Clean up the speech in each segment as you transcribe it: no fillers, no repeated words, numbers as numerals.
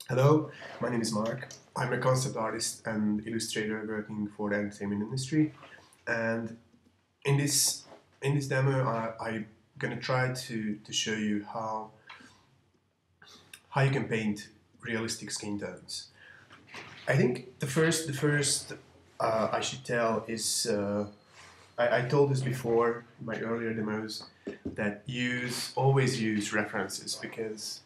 Hello, my name is Mark. I'm a concept artist and illustrator working for the entertainment industry. And in this in this demo, I'm gonna try to show you how you can paint realistic skin tones. I think the first I should tell is I told this before in my earlier demos that always use references because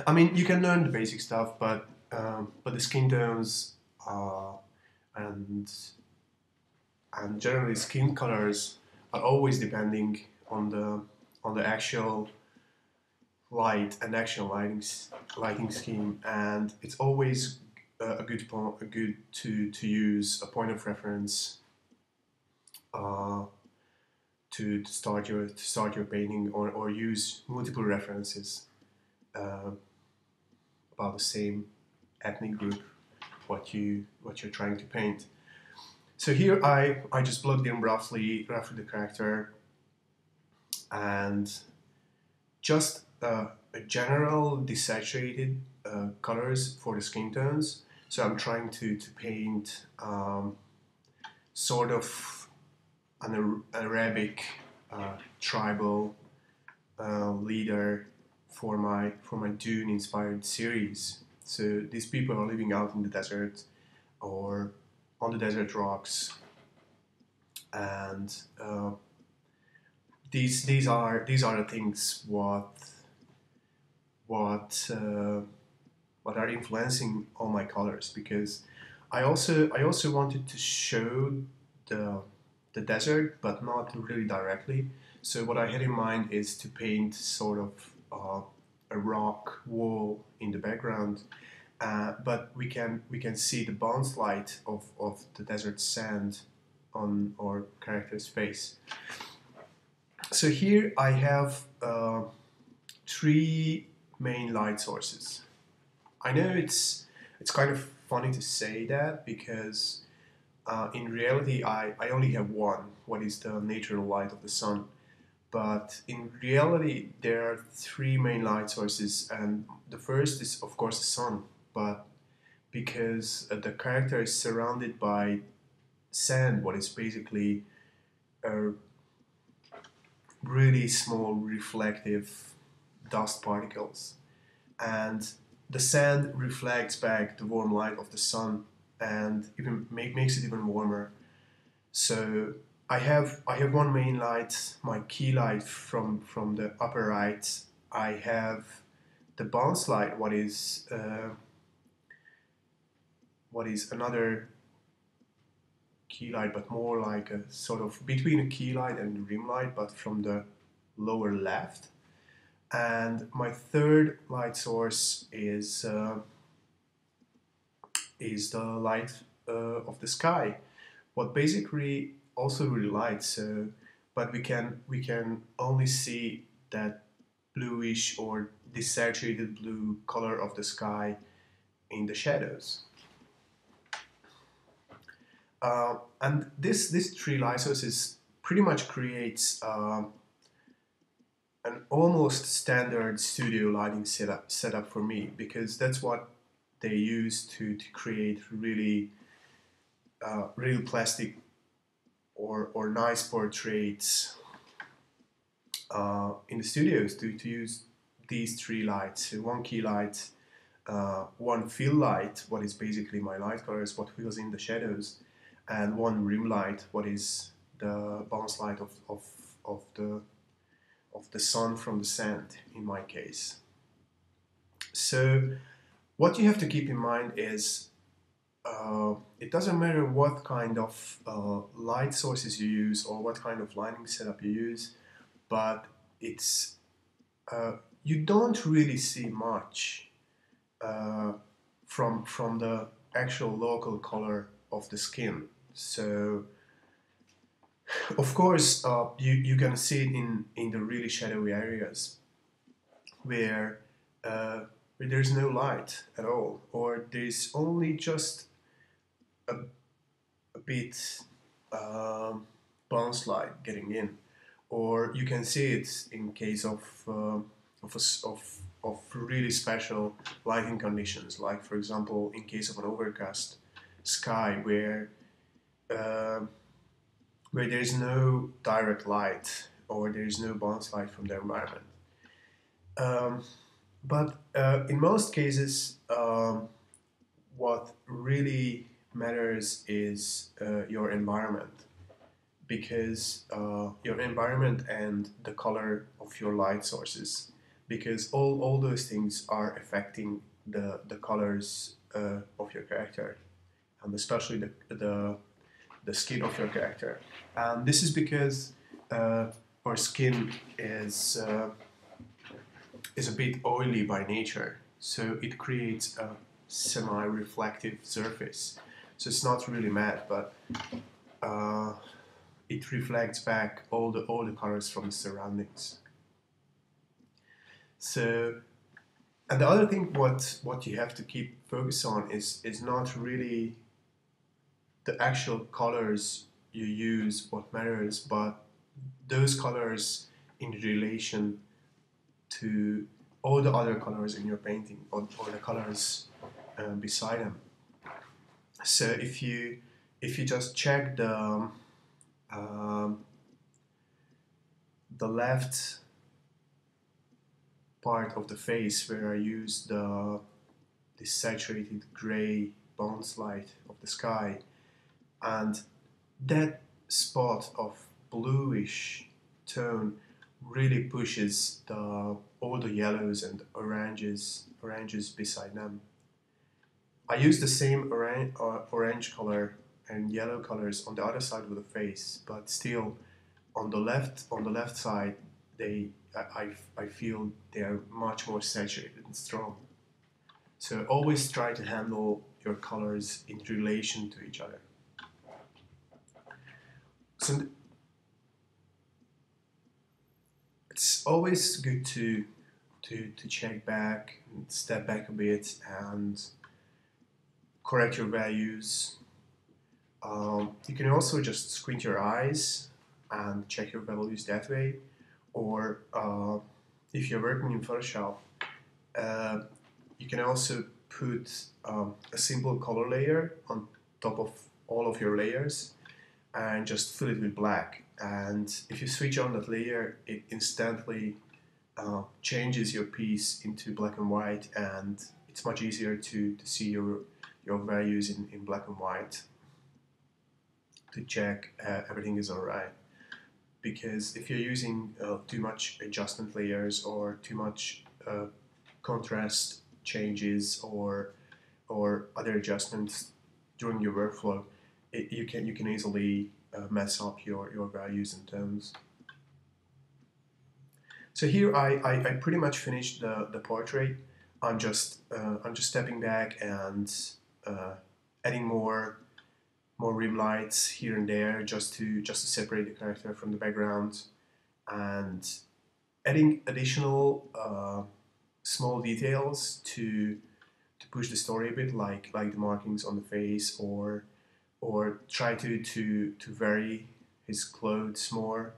I mean, you can learn the basic stuff, but the skin tones and and generally skin colors are always depending on the actual light and actual lighting scheme, and it's always a good to use a point of reference uh, to start your painting or use multiple references uh, about the same ethnic group what you're trying to paint. So here I just plugged in roughly the character and just a general desaturated colors for the skin tones. So I'm trying to paint sort of an Arabic tribal leader for my Dune inspired series. So these people are living out in the desert or on the desert rocks, and these are the things what uh, what are influencing all my colors because I also wanted to show the the desert but not really directly. So what I had in mind is to paint sort of a rock wall in the background, but we can see the bounce light of the desert sand on our character's face. So here I have three main light sources. I know it's kind of funny to say that because in reality I only have one, what is the natural light of the sun. But in reality there are three main light sources, and the first is of course the sun. But because the character is surrounded by sand, what is basically a really small reflective dust particles, and the sand reflects back the warm light of the sun and even makes it even warmer. So I have one main light, my key light from the upper right. I have the bounce light, what is another key light, but more like a sort of between a key light and rim light, but from the lower left. And my third light source is the light of the sky, what basically also really lights. So, but we can only see that bluish or desaturated blue color of the sky in the shadows. And this three light sources pretty much creates an almost standard studio lighting setup for me because that's what they use to create really real plastic or nice portraits in the studios to use these three lights. So one key light, one fill light, what is basically my light colors, what fills in the shadows, and one rim light, what is the bounce light of the sun from the sand in my case. So what you have to keep in mind is it doesn't matter what kind of light sources you use or what kind of lighting setup you use, but it's you don't really see much uh, from the actual local color of the skin. So of course you can see it in the really shadowy areas where uh, where there's no light at all, or there's only just a, a bit bounce light getting in, or you can see it in case of of really special lighting conditions, like for example in case of an overcast sky uh, where there is no direct light or there is no bounce light from the environment. Um, but in most cases, what really matters is your environment, because your environment and the color of your light sources, because all those things are affecting the colors of your character, and especially the skin of your character. And this is because our skin is a bit oily by nature, so it creates a semi-reflective surface. So it's not really matte, but uh, it reflects back all the colors from the surroundings. So, and the other thing, what you have to keep focus on is not really the actual colors you use what matters, but those colors in relation to all the other colors in your painting, or the colors beside them. So if you just check um, the left part of the face where I use the saturated gray bounce light of the sky, and that spot of bluish tone really pushes all the yellows and oranges beside them. I use the same orange color and yellow colors on the other side of the face, but still on the left side I feel they are much more saturated and strong. So always try to handle your colors in relation to each other. So it's always good to check back and step back a bit and correct your values. You can also just squint your eyes and check your values that way, or if you're working in Photoshop, uh, you can also put a simple color layer on top of all of your layers and just fill it with black. And if you switch on that layer, it instantly changes your piece into black and white, and it's much easier to see your values in black and white, to check everything is alright. Because if you're using too much adjustment layers or too much contrast changes or other adjustments during your workflow, you can easily mess up your values and tones. So here I pretty much finished the portrait. I'm just stepping back and adding more rim lights here and there, just to separate the character from the background, and adding additional small details to push the story a bit, like the markings on the face, or try to vary his clothes more,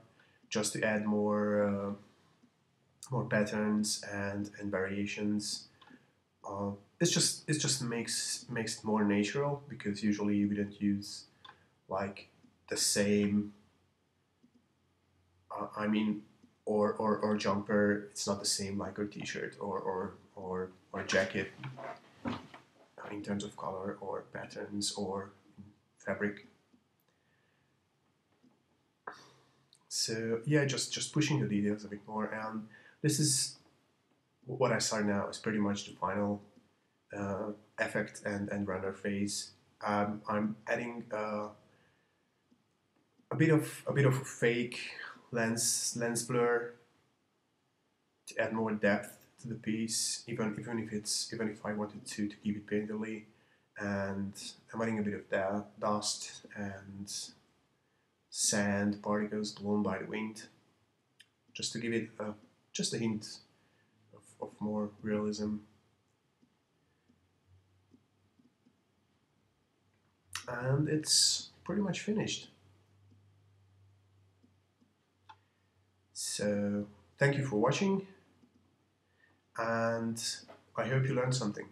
just to add more patterns and variations. It just makes it more natural, because usually we don't use like the same. I mean, or jumper. It's not the same like a t-shirt or jacket in terms of color or patterns or fabric. So yeah, just pushing the details a bit more, and this is what I saw now is pretty much the final effect and render phase. I'm adding a bit of a fake lens blur to add more depth to the piece, even if I wanted to keep it painterly, and I'm adding a bit of dust and sand particles blown by the wind, just to give it just a hint of more realism. And it's pretty much finished. So thank you for watching. and I hope you learned something.